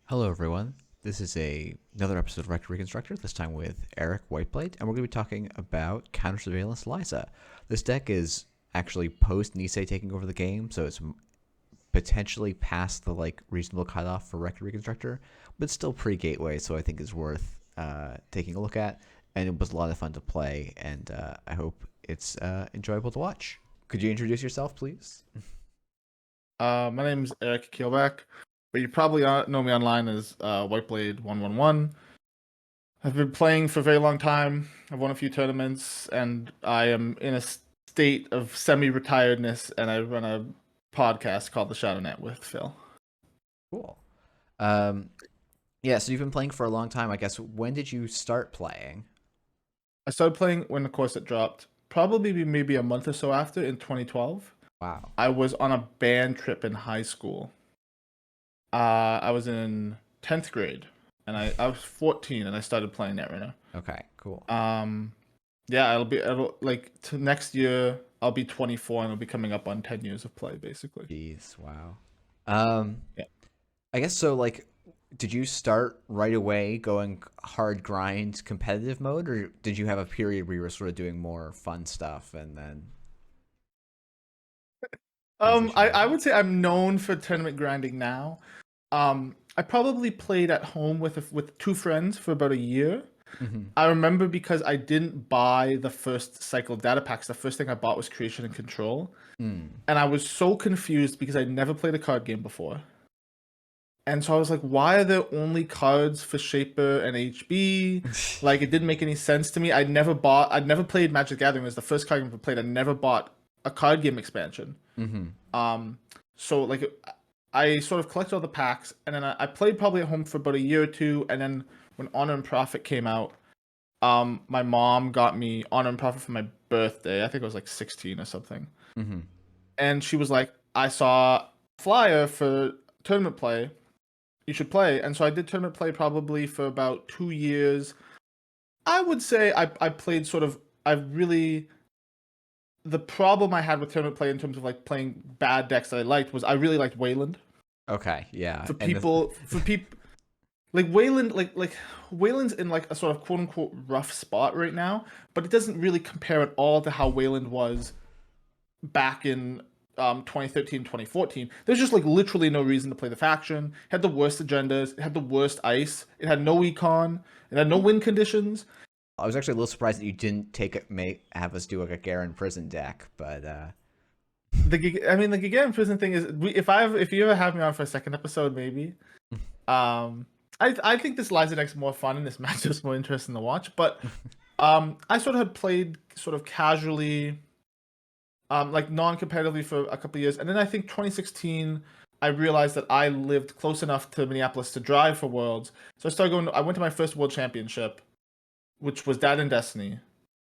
Hello, everyone. This is another episode of Reconstructor, this time with Eric Whiteblade, and we're going to be talking about Counter Surveillance Liza. This deck is actually post Nisei taking over the game, so it's potentially past the reasonable cutoff for Reconstructor, but still pre-gateway, so I think is worth taking a look at. And it was a lot of fun to play, and I hope it's enjoyable to watch. Could you introduce yourself, please? My name's Eric Keelback, but you probably know me online as Whiteblade 111. I've been playing for a very long time. I've won a few tournaments, and I am in a state of semi-retiredness, and I run a podcast called The Shadow Net with Phil. Cool. Yeah, so you've been playing for a long time, I guess. When did you start playing? I started playing when the course it dropped, probably maybe a month or so after in 2012. Wow. I was on a band trip in high school. I was in 10th grade, and I was 14, and I started playing Netrunner. Okay, cool. Yeah, it'll like to next year I'll be 24, and I'll be coming up on 10 years of play, basically. Jeez, wow. Um, Yeah. I guess so. Did you start right away going hard grind competitive mode, or did you have a period where you were sort of doing more fun stuff and then transition I over? would say I'm known for tournament grinding now. I probably played at home with two friends for about a year. Mm-hmm. I remember because I didn't buy the first cycle data packs. The first thing I bought was Creation and Control. Mm. And I was so confused because I'd never played a card game before. And so I was like, why are there only cards for Shaper and HB? Like, it didn't make any sense to me. I'd never played Magic the Gathering. It was the first card game I played. I never bought a card game expansion. Mm-hmm. So like, I sort of collected all the packs, and then I played probably at home for about a year or two. And then when Honor and Profit came out, my mom got me Honor and Profit for my birthday. I think I was like 16 or something. Mm-hmm. And she was like, I saw a flyer for tournament play. You should play. And so I did tournament play probably for about 2 years. I would say I played sort of, I really, the problem I had with tournament play in terms of like playing bad decks that I liked was I really liked Wayland. Okay, yeah. For people, like Wayland, like Wayland's in like a sort of quote unquote rough spot right now, but it doesn't really compare at all to how Wayland was back in 2013, 2014. There's just like literally no reason to play the faction. It had the worst agendas. It had the worst ice. It had no econ. It had no win conditions. I was actually a little surprised that you didn't have us do like a Garen prison deck, but The Gigan prison thing is, if you ever have me on for a second episode, maybe. I think this Liza deck's more fun and this matchup's more interesting to watch. But I sort of had played sort of casually, like non-competitively for a couple of years, and then I think 2016 I realized that I lived close enough to Minneapolis to drive for Worlds, so I started going. I went to my first World Championship, which was Dad and Destiny,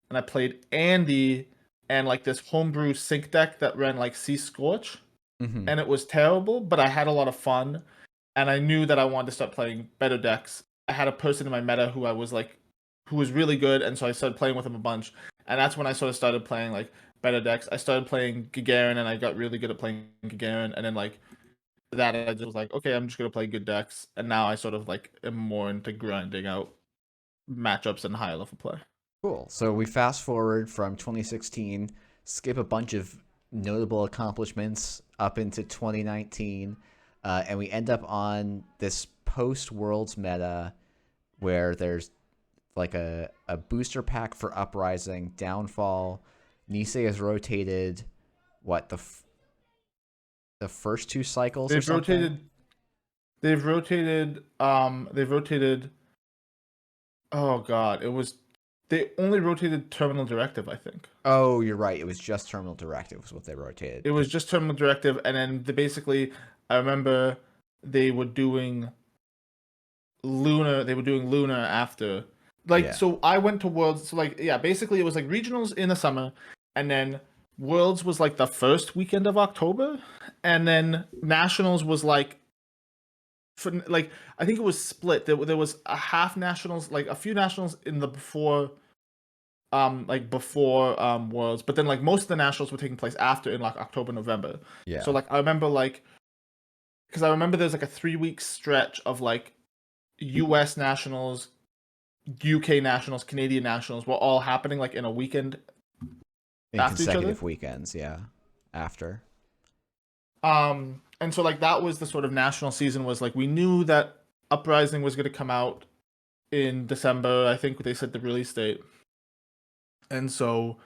and I played Andy and like this homebrew sync deck that ran like Sea Scorch, mm-hmm. and it was terrible, but I had a lot of fun, and I knew that I wanted to start playing better decks. I had a person in my meta who was really good, and so I started playing with him a bunch, and that's when I sort of started playing like better decks. I started playing Gagarin, and I got really good at playing Gagarin, and then like that I just was like, okay, I'm just gonna play good decks, and now I sort of like am more into grinding out matchups and higher level play. Cool. So we fast forward from 2016, skip a bunch of notable accomplishments up into 2019, and we end up on this post Worlds meta where there's like a booster pack for Uprising, Downfall. Nisei has rotated the first two cycles or They've something. rotated. They've rotated. They've rotated. Oh God, it was. They only rotated Terminal Directive, I think. Oh, you're right. It was just Terminal Directive was what they rotated. It was just Terminal Directive, and then basically, I remember they were doing Lunar. They were doing Lunar after. Like, Yeah. so I went to Worlds. So like, yeah, basically it was like regionals in the summer, and then Worlds was like the first weekend of October, and then Nationals was like for like I think it was split. There was a half nationals, like a few nationals in the before Worlds, but then like most of the nationals were taking place after in like October, November. Yeah. So like I remember like because I remember there's like a 3 week stretch of like U.S. nationals, UK nationals, Canadian nationals were all happening like in a weekend In after each other. consecutive weekends, yeah. After. And so like that was the sort of national season, was like we knew that Uprising was going to come out in December. I think they said the release date. And so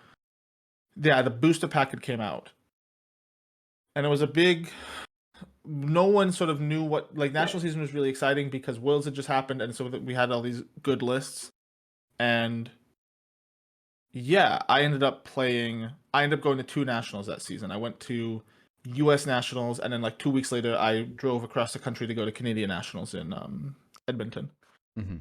yeah, the booster packet came out. And it was a big, no one sort of knew what, like, national season was really exciting because Worlds had just happened, and so that we had all these good lists. And yeah, I ended up going to 2 nationals that season. I went to US nationals, and then like 2 weeks later I drove across the country to go to Canadian nationals in Edmonton. Mm-hmm.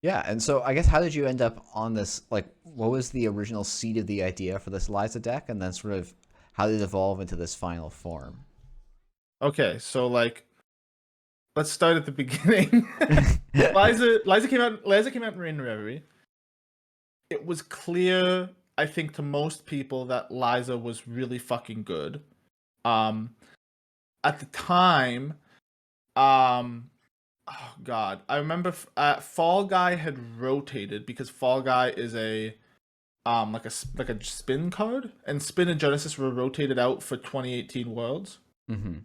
Yeah, and so I guess how did you end up on this? Like, what was the original seed of the idea for this Liza deck, and then sort of how did it evolve into this final form? Okay, so like let's start at the beginning. Liza came out in Reverie. It was clear, I think, to most people that Liza was really fucking good. Um, at the time, oh god, I remember Fall Guy had rotated because Fall Guy is a like a spin card, and Spin and Genesis were rotated out for 2018 Worlds. Mm-hmm.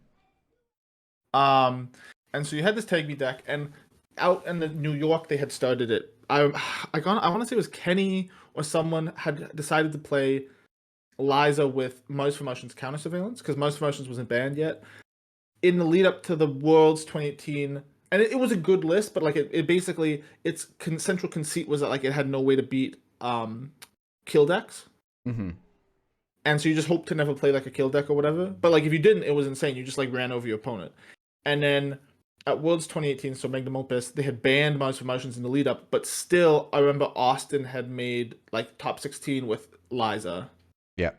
Um, and so you had this Tag Me deck, and out in the New York they had started it. I want to say it was Kenny or someone had decided to play Liza with Mouse for Motion's Counter Surveillance because Mouse for Motions wasn't banned yet. In the lead up to the Worlds 2018, and it was a good list, but like it basically its central conceit was that like it had no way to beat kill decks. Mm-hmm. And so you just hope to never play like a kill deck or whatever. But like if you didn't, it was insane. You just like ran over your opponent. And then at Worlds 2018, so Magnum Opus, they had banned Mouse for Motions in the lead up, but still, I remember Austin had made like top 16 with Liza. Yeah.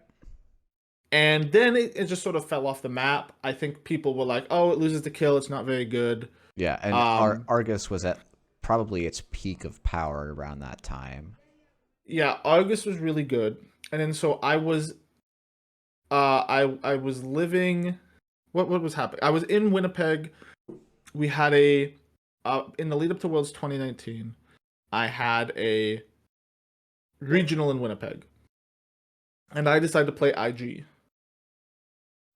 And then it just sort of fell off the map. I think people were like, oh, it loses the kill. It's not very good. Yeah, and Argus was at probably its peak of power around that time. Yeah, Argus was really good. And then so I was I was living, what was happening? I was in Winnipeg. We had a in the lead up to Worlds 2019, I had a regional in Winnipeg. And I decided to play IG.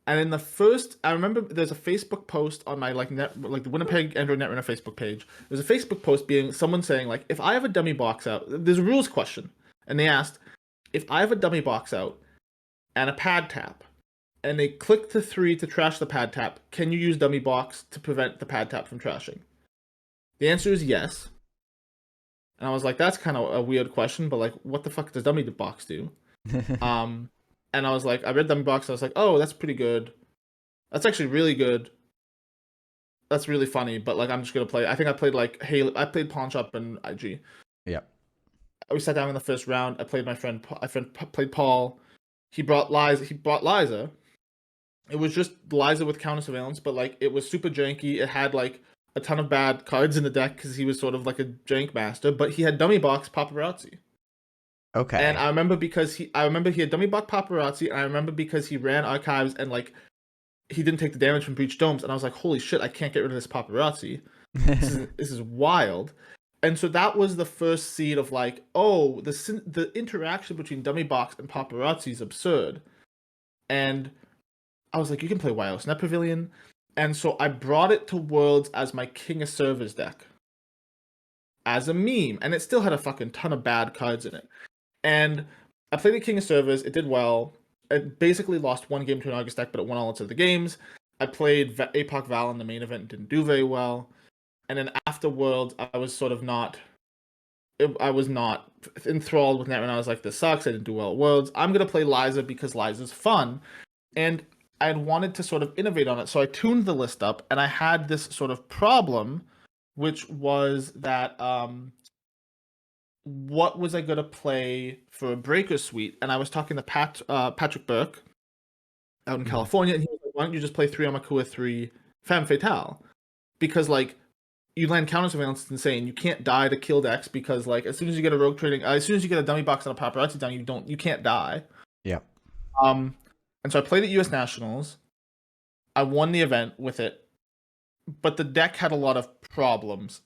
And in the first, I remember there's a Facebook post on my like the Winnipeg Android Netrunner Facebook page. There's a Facebook post being someone saying like, if I have a dummy box out, there's a rules question, and they asked, if I have a dummy box out and a pad tap, and they click the 3 to trash the pad tap, can you use dummy box to prevent the pad tap from trashing? The answer is yes. And I was like, that's kind of a weird question, but like, what the fuck does dummy box do? And I was like, I read dummy box, and I was like, oh, that's pretty good. That's actually really good. That's really funny, but like, I'm just gonna play. I think I played like Halo. I played Pawn Shop and IG. Yep. We sat down in the first round. I played my friend. Played Paul. He brought Liza. It was just Liza with Counter Surveillance, but like it was super janky. It had like a ton of bad cards in the deck because he was sort of like a jank master. But he had dummy box Paparazzi. Okay. And I remember he had dummy box Paparazzi, and I remember because he ran archives and like he didn't take the damage from Breach Domes, and I was like, holy shit, I can't get rid of this Paparazzi. This is wild. And so that was the first seed of like, oh, the interaction between dummy box and Paparazzi is absurd. And I was like, you can play Wireless Net Pavilion. And so I brought it to Worlds as my King of Servers deck. As a meme. And it still had a fucking ton of bad cards in it. And I played the King of Servers. It did well. It basically lost one game to an Argus deck, but it won all its other games. I played APOC Val in the main event and didn't do very well. And then after Worlds, I was sort of not... I was not enthralled with Netrunner. I was like, this sucks. I didn't do well at Worlds. I'm going to play Liza because Liza's fun. And I had wanted to sort of innovate on it. So I tuned the list up, and I had this sort of problem, which was that... what was I going to play for a Breaker Suite? And I was talking to Patrick Burke out in California, and he was like, why don't you just play 3 Amakua 3 Femme Fatale? Because, like, you land Counter Surveillance, it's insane. You can't die to kill decks because, like, as soon as you get a rogue trading, as soon as you get a dummy box and a Paparazzi down, you can't die. Yeah. And so I played at US Nationals, I won the event with it, but the deck had a lot of problems.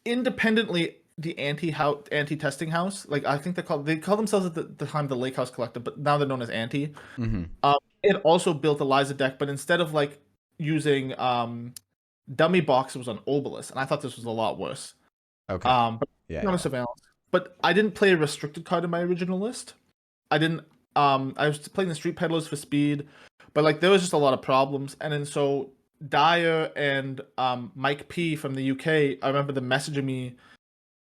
Independently, the anti-testing house, like I think they call themselves at the time the Lake House Collective, but now they're known as Anti. Mm-hmm. It also built a Liza deck, but instead of like using dummy box, it was on Obelisk, and I thought this was a lot worse. Okay. But Yeah. Counter Surveillance. But I didn't play a restricted card in my original list. I didn't. I was playing the Street Peddlers for speed, but like there was just a lot of problems, and then so Dyer and Mike P from the UK, I remember them messaging me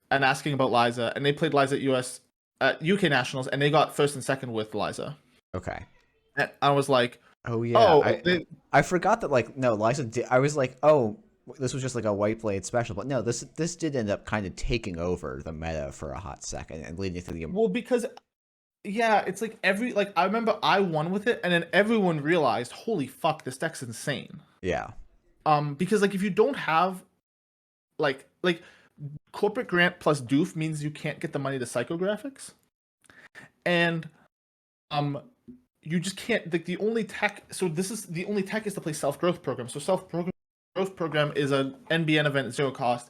and asking about Liza, and they played Liza at UK Nationals, and they got first and second with Liza. Okay. And I was like, Oh yeah. oh, I forgot that like no Liza did. I was like, oh, this was just like a Whiteblade special, but no, this did end up kind of taking over the meta for a hot second and leading to the. well, because yeah, it's like I remember I won with it, and then everyone realized, holy fuck, this deck's insane. Yeah. Because like if you don't have like corporate grant plus doof means you can't get the money to psychographics, and you just can't, like the only tech. So this is the only tech is to play self growth program. So growth program is an NBN event at 0 cost.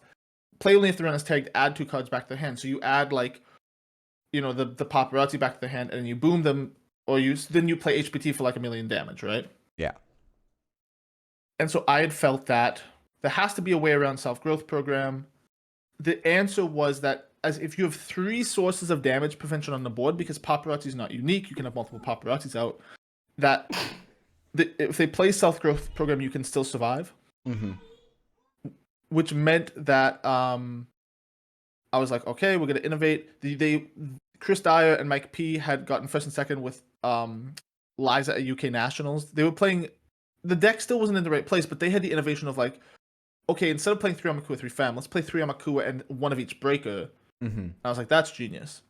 Play only if the run is tagged. Add 2 cards back to their hand. So you add like, you know, the paparazzi back to their hand, and then you boom them, or then you play HPT for like 1,000,000 damage, right? Yeah. And so I had felt that there has to be a way around self growth program. The answer was that as if you have 3 sources of damage prevention on the board, because paparazzi is not unique, you can have multiple paparazzis out. That if they play self growth program, you can still survive. Mm-hmm. Which meant that I was like, okay, we're gonna innovate. Chris Dyer and Mike P had gotten first and second with Liza at UK Nationals. They were playing. The deck still wasn't in the right place, but they had the innovation of like, okay, instead of playing 3 Amakua, 3 Fam, let's play 3 Amakua and 1 of each breaker. Mm-hmm. And I was like, that's genius.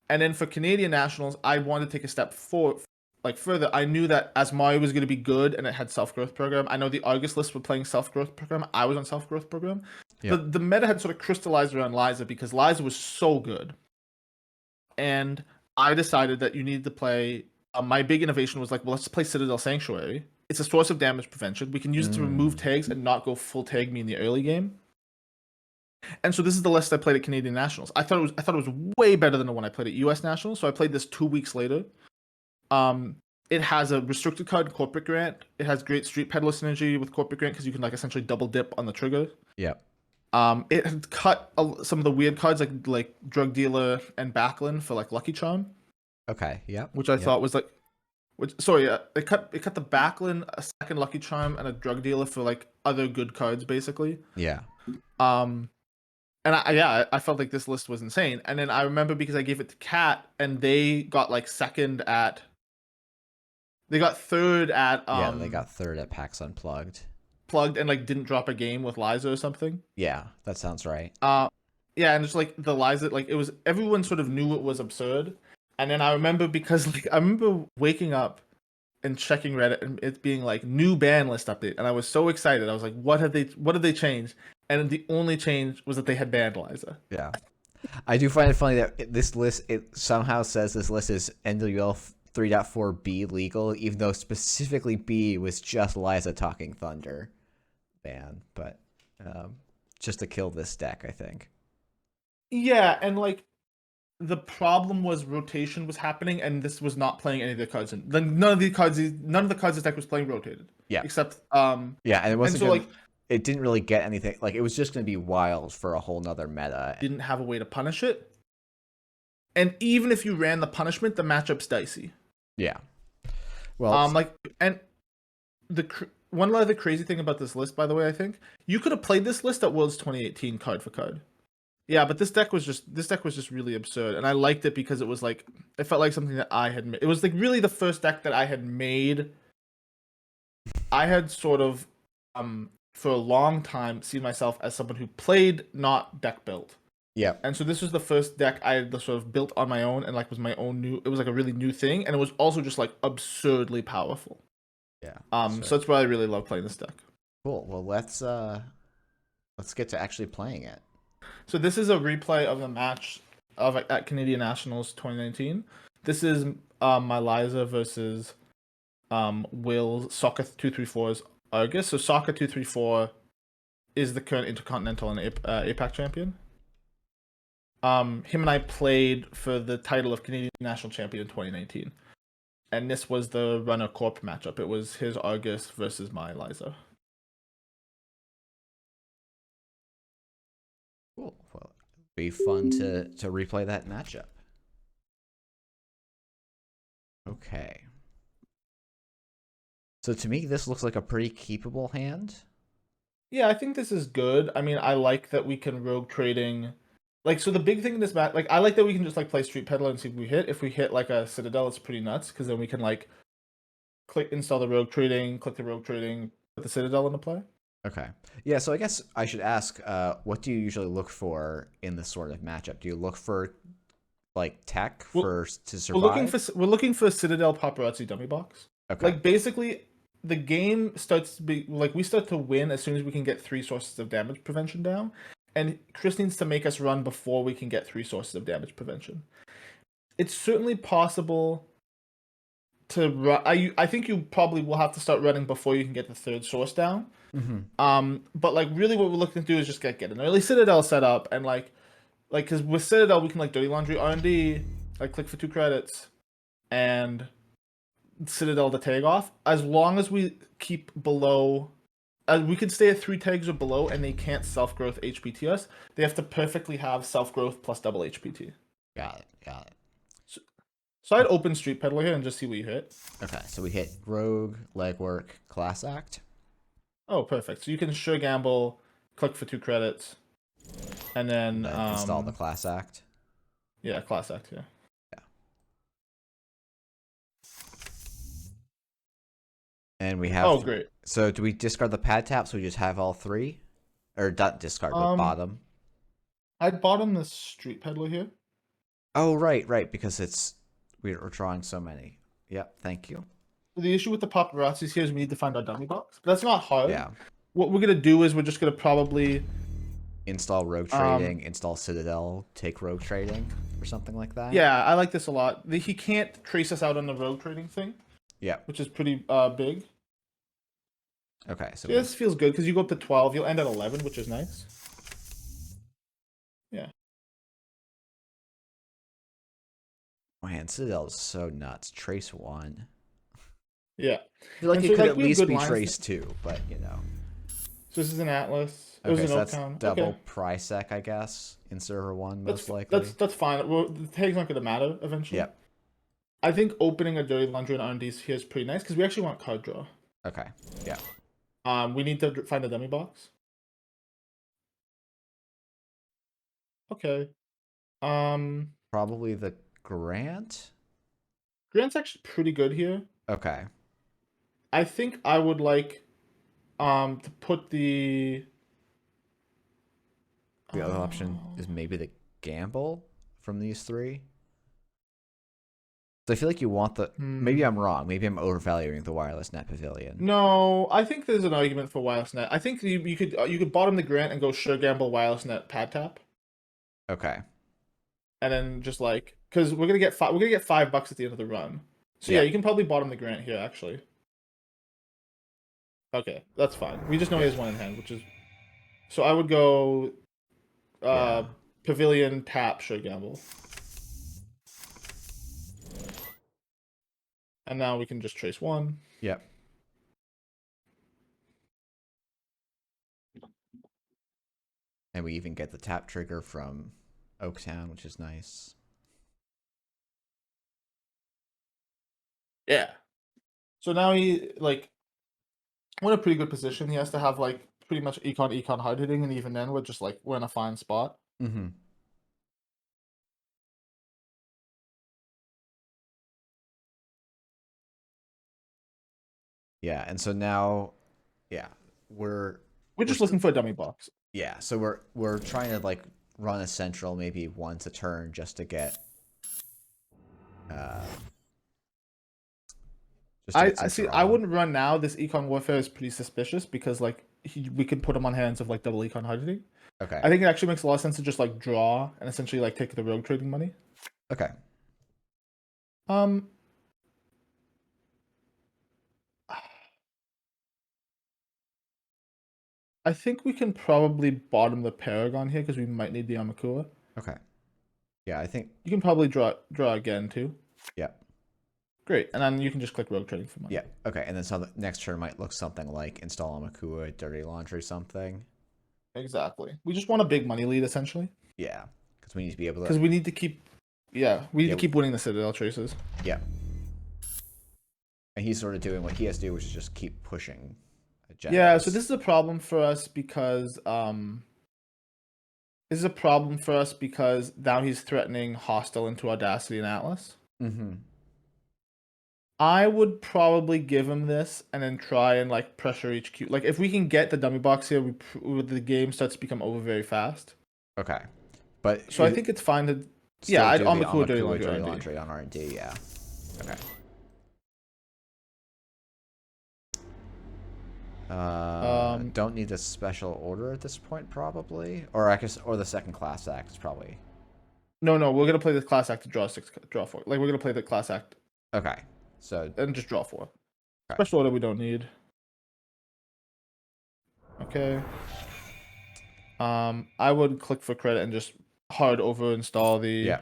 And then for Canadian Nationals, I wanted to take a step further. I knew that as Mario was going to be good and it had self-growth program. I know the Argus list were playing self-growth program. I was on self-growth program. Yep. The meta had sort of crystallized around Liza because Liza was so good. And I decided that you needed to play. My big innovation was like, well, let's play Citadel Sanctuary. It's a source of damage prevention. We can use it to remove tags and not go full tag me in the early game. And so this is the list I played at Canadian Nationals. I thought it was way better than the one I played at US Nationals. So I played this 2 weeks later. It has a restricted card, Corporate Grant. It has great Street Peddler synergy with Corporate Grant because you can like essentially double dip on the trigger. Yep. It had cut some of the weird cards like Drug Dealer and Backlund for like Lucky Charm. Okay. Yep. Which I thought was like, it cut the Backlund, a second Lucky Charm, and a Drug Dealer for like other good cards basically. Yeah. And I felt like this list was insane. And then I remember because I gave it to Kat, and they got like they got third at they got third at PAX Unplugged. Plugged and like didn't drop a game with Liza or something. Yeah, that sounds right. Yeah, and it's like the Liza, like it was, everyone sort of knew it was absurd. And then I remember because like I remember waking up and checking Reddit and it being like new ban list update, and I was so excited. I was like, what have they changed? And the only change was that they had banned Liza. Yeah. I do find it funny that this list, it somehow says this list is NWL 3.4B legal, even though specifically B was just Liza Talking Thunder ban, but just to kill this deck, I think. Yeah, and like the problem was rotation was happening, and this was not playing any of the cards. None of the cards this deck was playing rotated. Yeah. Except and it wasn't and so like it didn't really get anything. Like it was just going to be wild for a whole nother meta. Didn't have a way to punish it, and even if you ran the punishment, the matchup's dicey. Yeah. Well, one other crazy thing about this list, by the way, I think you could have played this list at Worlds 2018 card for card. Yeah, but this deck was just really absurd, and I liked it because it felt like something that I had made. It was like really the first deck that I had made. I had sort of for a long time seen myself as someone who played, not deck built. Yeah. And so this was the first deck I had sort of built on my own, and like was my own new. It was like a really new thing, and it was also just like absurdly powerful. Yeah. So that's why I really love playing this deck. Cool. Well, let's get to actually playing it. So this is a replay of the match at Canadian Nationals 2019. This is my Liza versus will Soccer 234's Argus. So Soccer 234 is the current Intercontinental and APAC champion. Him and I played for the title of Canadian National Champion in 2019. And this was the Runner Corp matchup. It was his Argus versus my Liza. Cool. Well, it'd be fun to replay that matchup. Okay. So to me, this looks like a pretty keepable hand. Yeah, I think this is good. I mean, I like that we can rogue trading. Like, so the big thing in this match, like, I like that we can just, like, play Street Peddler and see if we hit. If we hit, like, a Citadel, it's pretty nuts, because then we can, like, install the rogue trading, click the rogue trading, put the Citadel into play. Okay. Yeah, so I guess I should ask, what do you usually look for in this sort of matchup? Do you look for, like, tech to survive? We're looking for Citadel Paparazzi dummy box. Okay. Like, basically, the game starts to be, like, we start to win as soon as we can get 3 sources of damage prevention down. And Chris needs to make us run before we can get 3 sources of damage prevention. It's certainly possible to run. I think you probably will have to start running before you can get the 3rd source down. But like really, what we're looking to do is just get an early Citadel set up, and like because with Citadel we can like dirty laundry R&D, like click for 2 credits, and Citadel to tag off. As long as we keep below. We can stay at 3 tags or below, and they can't self-growth HPT us. They have to perfectly have self-growth plus double HPT. Got it. So I'd open Street Peddler here and just see what you hit. Okay, so we hit Rogue, Legwork, Class Act. Oh, perfect. So you can sure gamble, click for 2 credits, and then install the Class Act. Yeah, Class Act, yeah. And we have. Oh, great. So do we discard the pad tap so we just have all 3? Or not discard, but bottom? I'd bottom the Street Peddler here. Oh, right, because we're drawing so many. Yep, thank you. The issue with the paparazzis here is we need to find our dummy box. But that's not hard. Yeah. What we're going to do is we're just going to probably install rogue trading, install Citadel, take rogue trading, or something like that. Yeah, I like this a lot. He can't trace us out on the rogue trading thing. Yeah. Which is pretty big. Okay, so yeah, this feels good because you go up to 12, you'll end at 11, which is nice. Yeah. Man, Citadel is so nuts. Trace 1. Yeah. I feel like it could at least be Trace 2, but you know. So this is an Atlas. It was an Oaktown. Double Prisec, I guess, in server 1, most likely. That's fine. Well, the tags aren't going to matter eventually. Yep. I think opening a Dirty Laundry and R&Ds here is pretty nice because we actually want card draw. Okay. Yeah. We need to find a dummy box. Okay. Probably the Grant. Grant's actually pretty good here. Okay. I think I would like to put the other option is maybe the Gamble from these 3. So I feel like you want the. Maybe I'm wrong. Maybe I'm overvaluing the Wireless Net Pavilion. No, I think there's an argument for Wireless Net. I think you could bottom the Grant and go sure gamble Wireless Net pad tap. Okay. And then just like because we're gonna get $5 at the end of the run. So yeah, you can probably bottom the Grant here actually. Okay, that's fine. We just know he has 1 in hand, which is. So I would go. Pavilion tap sure gamble. And now we can just trace 1. Yep. And we even get the tap trigger from Oaktown, which is nice. Yeah. So now we're in a pretty good position. He has to have like pretty much econ hard hitting, and even then we're in a fine spot. Mm-hmm. Yeah, and so now, we're just looking for a dummy box. Yeah, so we're trying to like run a central maybe once a turn just to get. I see. I wouldn't run now. This econ warfare is pretty suspicious because we could put him on hands of like double econ hard hitting. Okay. I think it actually makes a lot of sense to just like draw and essentially like take the rogue trading money. Okay. I think we can probably bottom the Paragon here because we might need the Amakua. Okay. Yeah, I think. You can probably draw again too. Yeah. Great, and then you can just click Rogue Trading for money. Yeah. Okay, and then so the next turn might look something like install Amakua, Dirty Laundry, something. Exactly. We just want a big money lead essentially. Yeah, because we need to be able to. Because we need to keep. Yeah, we need Yeah. to keep winning the Citadel traces. Yeah. And he's sort of doing what he has to do, which is just keep pushing agendas. Yeah, so this is a problem for us because now he's threatening hostile into Audacity and Atlas. Mm-hmm. I would probably give him this and then try and like pressure HQ. Like if we can get the dummy box here, the game starts to become over very fast. Okay, but So I think it's fine to still I'd do the Amakua Dirty Dirty Laundry on R&D. Yeah. Okay. Don't need a special order at this point, probably, or I guess, or the second class act is probably. No, we're gonna play the class act to draw 4. Like we're gonna play the class act Okay, so and just draw 4. okay. Special order we don't need. Okay. I would click for credit and just hard over install the. Yeah.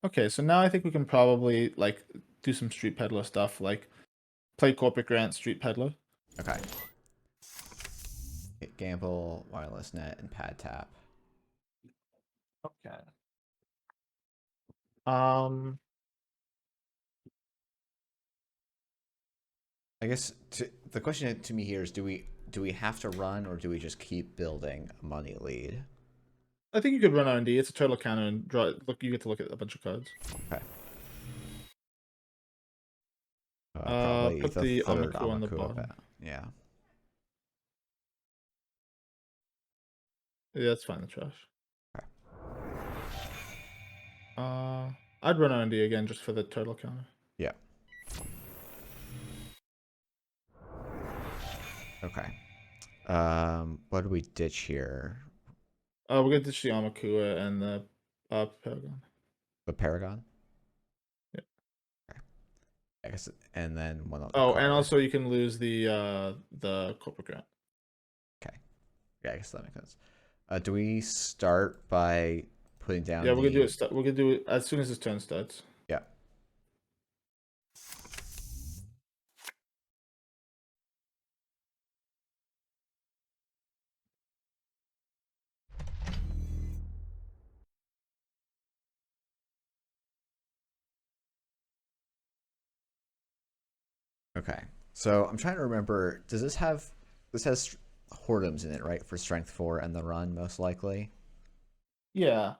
Okay, so now I think we can probably like do some street peddler stuff, like play corporate grant, street peddler. Okay. Hit gamble, wireless net, and pad tap. Okay. Um. I guess the question to me here is: do we have to run, or do we just keep building a money lead? I think you could run R&D. It's a turtle counter and draw. Look, you get to look at a bunch of cards. Okay. Probably Put the Amaku on the bottom. Yeah. Yeah, that's fine. The trash. Okay. I'd run R&D again just for the turtle counter. Yeah. Okay. What do we ditch here? We're gonna ditch the Amakua and the Paragon. The Paragon? Yeah. Okay. I guess, and then one other Oh, card. and also you can lose the corporate grant. Okay. Yeah, I guess that makes sense. Do we start by putting down? Yeah, we're gonna do it. We're gonna do it as soon as his turn starts. Yeah. Okay. So I'm trying to remember. Does this have? This has Whoredoms in it, right? For strength 4 and the run, most likely. Yeah, Do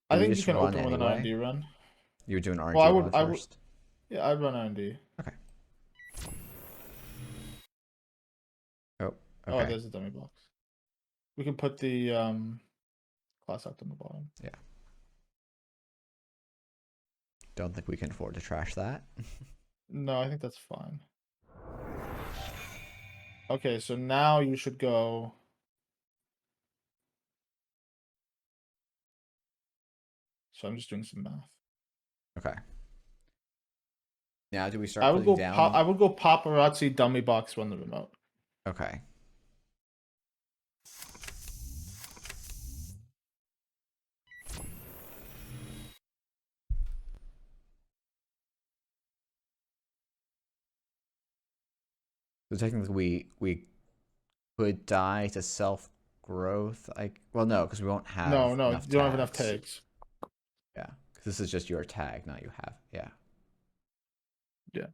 I we think you just can run open with an anyway? R&D run. You would do an R&D Well, run first? Yeah, I'd run R&D. Okay. Oh, Oh, okay. there's a dummy box. We can put the class act on the bottom. Yeah. Don't think we can afford to trash that. No, I think that's fine. Okay, so now you should go. So I'm just doing some math. Okay. Now, do we start putting down? I would go paparazzi dummy box run the remote. Okay. So technically, we could die to self growth. Well, no, because we won't have. No, enough you don't have enough tags. tags. Yeah, because this is just your tag, not you have. Yeah. Yeah,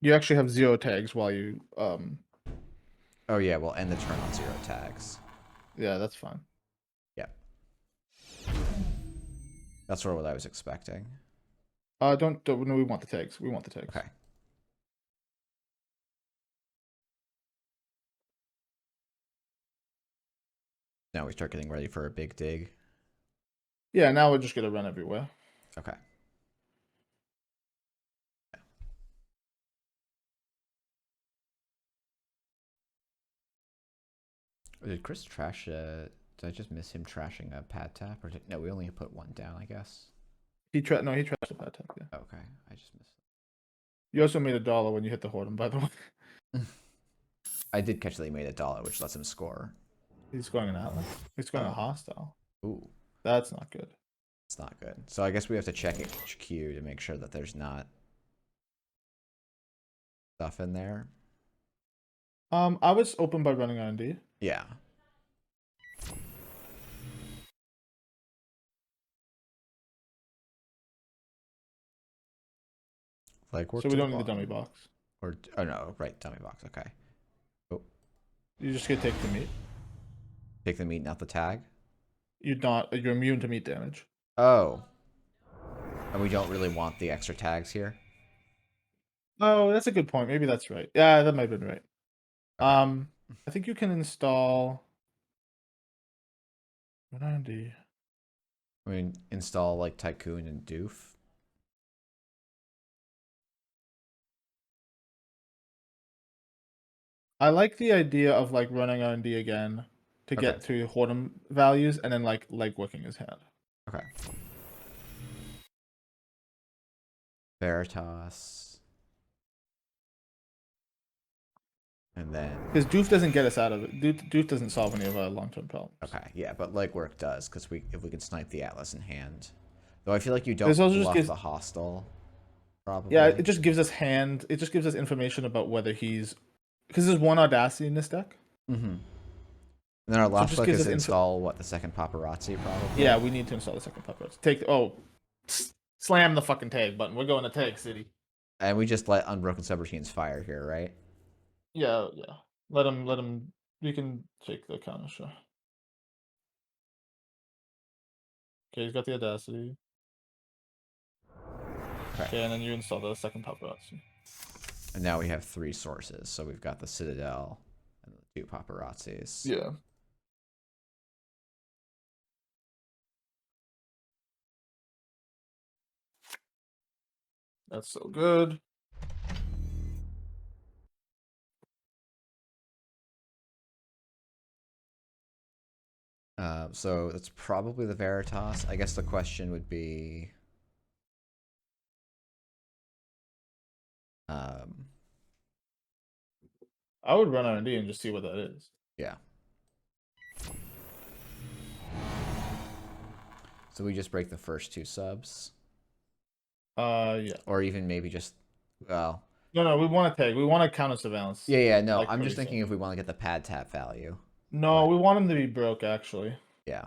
you actually have 0 tags while you Oh yeah, we'll end the turn on 0 tags. Yeah, that's fine. Yeah. That's sort of what I was expecting. Don't no, we want the tags. We want the tags. Okay. Now we start getting ready for a big dig. Yeah, now we're just gonna run everywhere. Okay. Did Chris trash? Did I just miss him trashing a pad tap? No, we only put one down, I guess. He trashed the pad tap. Yeah. Okay, I just missed You also made $1 when you hit the Hordem, by the way. it. I did catch that he made $1, which lets him score. He's going an Atlas. He's going a Oh. hostile. Ooh, That's not good. it's not good. So I guess we have to check HQ to make sure that there's not stuff in there. I was open by running R&D. Yeah. Like So we don't need the dummy box. Or oh no, right, dummy box. Okay. Oh, You just get to take the meat. take the meat, not the tag. You're immune to meat damage. Oh, and we don't really want the extra tags here. Oh, that's a good point. Maybe that's right. Yeah, that might have been right. Okay. I think you can install run R&D. I mean, install like Tycoon and Doof. I like the idea of like running R&D again to get to Hordem values and then like working his hand. Okay. Veritas. And then Because Doof doesn't get us out of it. Doof doesn't solve any of our long-term problems. okay, yeah, but legwork does because if we can snipe the Atlas in hand, though I feel like you This don't also just bluff gives- the hostile. Probably. Yeah, it just gives us It just gives us information about whether he's because there's one Audacity in this deck. Mm-hmm. And then our last just click gives is us install what, the second paparazzi probably. Yeah, we need to install the second puppet. Slam the fucking tag button. We're going to tag city. And we just let Unbroken Subroutines fire here, right? Yeah. Let him. We can take the counter, sure. Okay, he's got the Audacity. Okay, and then you install the second paparazzi. And now we have 3 sources. So we've got the Citadel and the 2 paparazzis. Yeah. That's so good. So that's probably the Veritas. I guess the question would be, I would run R&D and just see what that is. yeah. So we just break the first 2 subs. Yeah. Or even maybe just, well. No, we want to tag. We want to counter surveillance. Yeah, no. Like I'm just thinking if we want to get the pad tap value. No, we want him to be broke, actually. Yeah.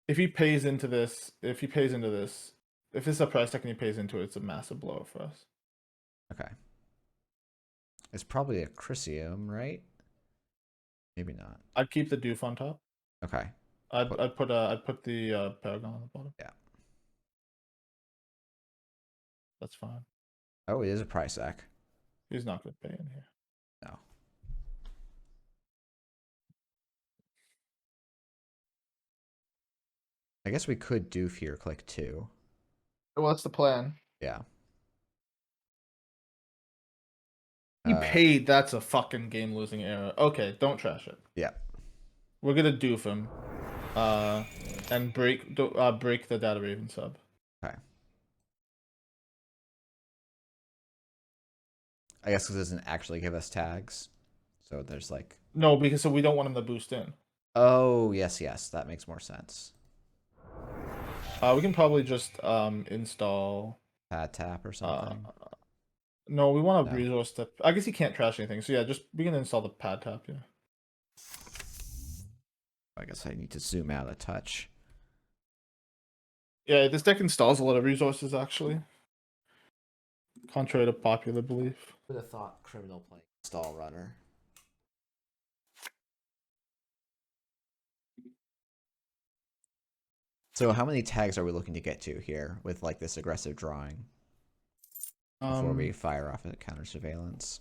If he pays into this, if it's a price tag and he pays into it, it's a massive blow for us. Okay. It's probably a Chrysium, right? Maybe not. I'd keep the Doof on top. Okay. I'd put the Paragon on the bottom. Yeah. That's fine. Oh, it is a price sack. He's not going to pay in here. No. I guess we could Doof here, click 2. Well, that's the plan. Yeah. He paid. That's a fucking game-losing error. Okay, don't trash it. Yeah. We're gonna Doof him, and break the Data Raven sub. Okay. I guess because it doesn't actually give us tags. So there's like... No, because we don't want him to boost in. Oh, yes. That makes more sense. We can probably just install... Pad tap or something. No, we want a resource step. I guess he can't trash anything. So yeah, we can install the pad tap, yeah. I guess I need to zoom out a touch. Yeah, this deck installs a lot of resources, actually. Contrary to popular belief. Would have thought criminal playing stall runner. So how many tags are we looking to get to here with like this aggressive drawing? Before we fire off at counter surveillance.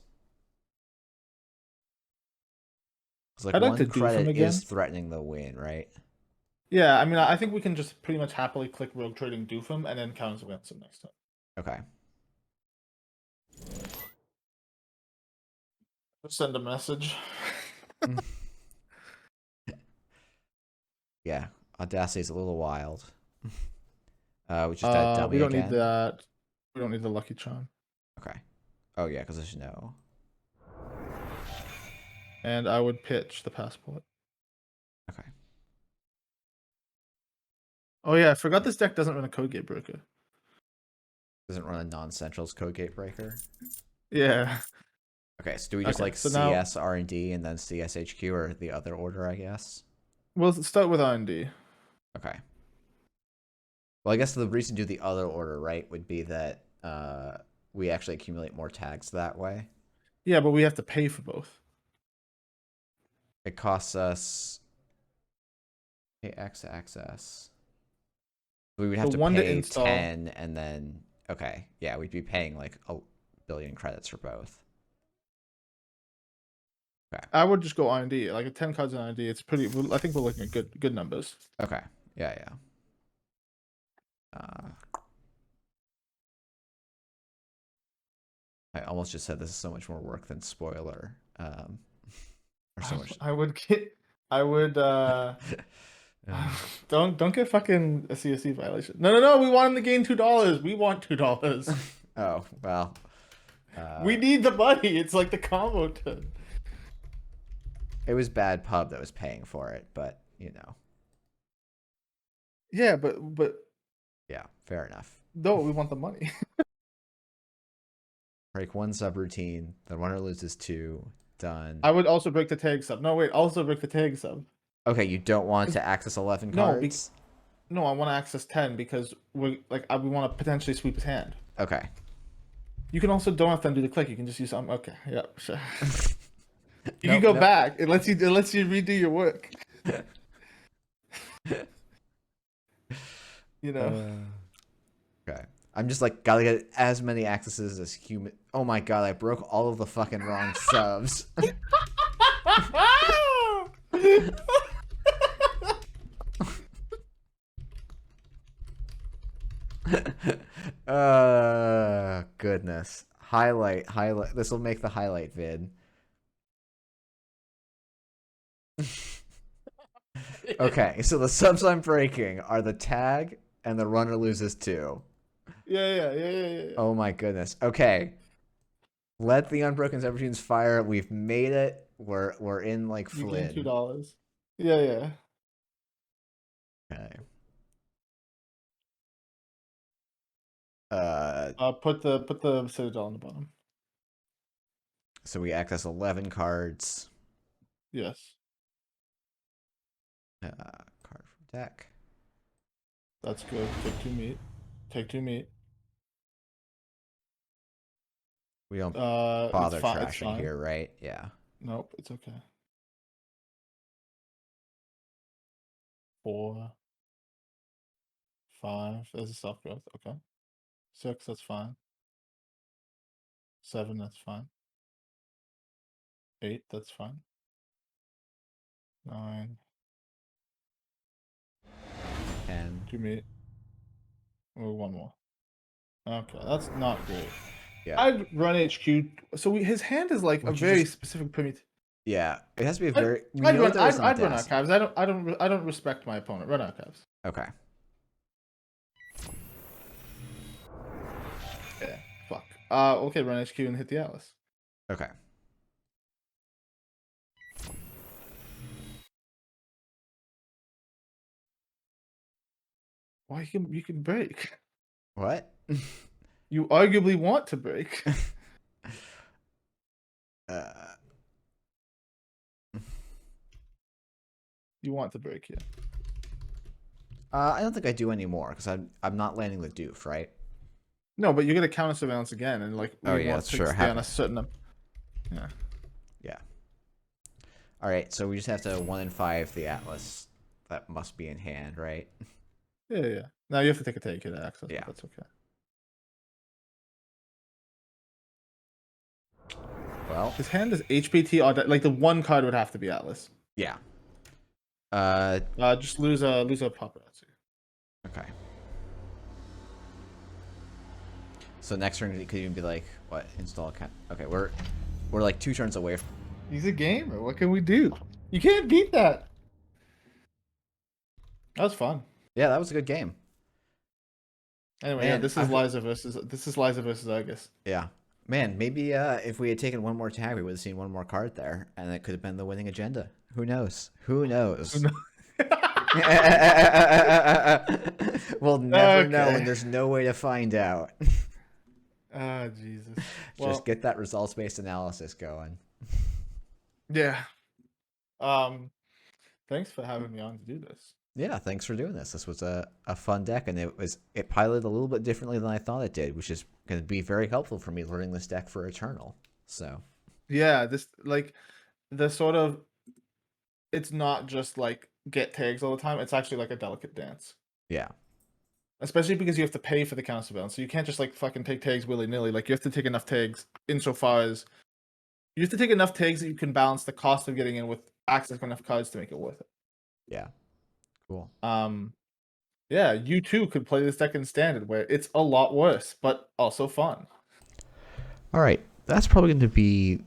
Like I'd like one to do credit again. is threatening the win, right? Yeah, I mean, I think we can just pretty much happily click Rogue Trading Doofum and then counter surveillance him next time. Okay. Send a message. Yeah, Audacity's a little wild. We just add dummy We don't need again. that. We don't need the lucky charm. Okay. Oh yeah, because there's no. And I would pitch the passport. Okay. Oh yeah, I forgot this deck doesn't run a code gate breaker. Doesn't run a non-centrals code gate breaker. Yeah. Okay, so do we just Okay, like so now CS R&D and then CS HQ or the other order, I guess? we'll start with R&D. Okay. Well, I guess the reason to do the other order, right, would be that we actually accumulate more tags that way. Yeah, but we have to pay for both. It costs us X access. We would have So to one to pay install. 10 and then okay, yeah, we'd be paying like a billion credits for both. Okay. I would just go R&D. Like a 10 cards in R&D, it's pretty. I think we're looking at good numbers. Okay. Yeah, yeah. I almost just said this is so much more work than spoiler. Or so much. I would get. I would. Don't get fucking a CSC violation. No. We want him to gain $2. We want $2. Oh well. We need the money. It's like the combo turn. It was Bad Pub that was paying for it, but you know. Yeah, but Yeah, fair enough. no, we want the money. Break one subroutine, the runner loses 2. Done. I would also break the tag sub. No, wait. Also break the tag sub. Okay, you don't want to access 11 cards? No, I want to access 10 because we want to potentially sweep his hand. Okay. You can also don't have to undo the click. You can just use something. Okay, yeah, sure. You can go back. It lets you redo your work. You know. Okay. I'm just like gotta get as many accesses as human. Oh my god! I broke all of the fucking wrong subs. Goodness. Highlight. This will make the highlight vid. Okay, so the subs I'm breaking are the tag and the runner loses 2. Yeah. Oh my goodness. Okay. Let the unbroken subroutines fire. We've made it. We're in like Flynn. You gain $2. Yeah. Okay. Put the Citadel on the bottom. So we access 11 cards. Yes. Card from deck. That's good. Take 2 meat. We don't bother it's trashing here, right? Yeah. Nope, it's okay. 4, 5. There's a self growth. Okay. 6. That's fine. 7. That's fine. 8. That's fine. 9. 10. 2 meat. Oh, 1 more. Okay, that's not great. Yeah. I'd run HQ. So his hand is like a very specific primitive. Yeah, it has to be a very. I'd run archives. I don't respect my opponent. Run archives. Okay. Yeah. Fuck. Okay. Run HQ and hit the Atlas. Okay. Why you can break? What? You arguably want to break. You want to break, yeah. I don't think I do anymore because I'm not landing the doof, right? No, but you get a counter surveillance again, and like oh yeah, that's sure. Stay on a certain. Yeah. Yeah. All right, so we just have to 1 in 5 the Atlas. That must be in hand, right? Yeah. Now you have to take a take at access. Yeah, that's okay. Well, his hand is HPT. Like the one card would have to be Atlas. Yeah. Just lose a paparazzi. Okay. So next turn it could even be like What? Install account. Okay, we're like 2 turns away. He's a gamer. What can we do? You can't beat that. That was fun. Yeah, that was a good game. Anyway, yeah, Man, this is Liza versus Argus. yeah. Man, maybe if we had taken one more tag, we would have seen one more card there, and that could have been the winning agenda. Who knows? Who knows? We'll never know, and there's no way to find out. Ah, Jesus. Just get that results-based analysis going. Yeah. Thanks for having me on to do this. Yeah, thanks for doing this. This was a fun deck, and it piloted a little bit differently than I thought it did, which is going to be very helpful for me learning this deck for Eternal. So yeah, this like the sort of it's not just like get tags all the time. It's actually like a delicate dance. yeah, Especially because you have to pay for the counter surveillance, so you can't just like fucking take tags willy nilly. Like you have to take enough tags insofar as you have to take enough tags that you can balance the cost of getting in with access enough cards to make it worth it. yeah, cool. Yeah, you too could play this deck in standard where it's a lot worse, but also fun. All right, that's probably going to be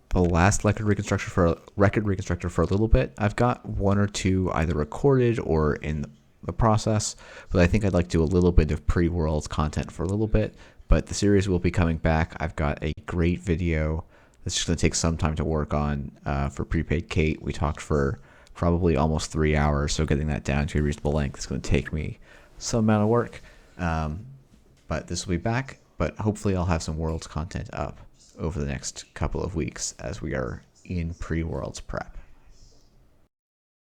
the last record reconstructor for a little bit. I've got 1 or 2 either recorded or in the process, but I think I'd like to do a little bit of pre-worlds content for a little bit. But the series will be coming back. I've got a great video that's just going to take some time to work on for Prepaid Kate. We talked for probably almost 3 hours, so getting that down to a reasonable length is going to take me some amount of work. But this will be back, but hopefully I'll have some Worlds content up over the next couple of weeks as we are in pre-Worlds prep.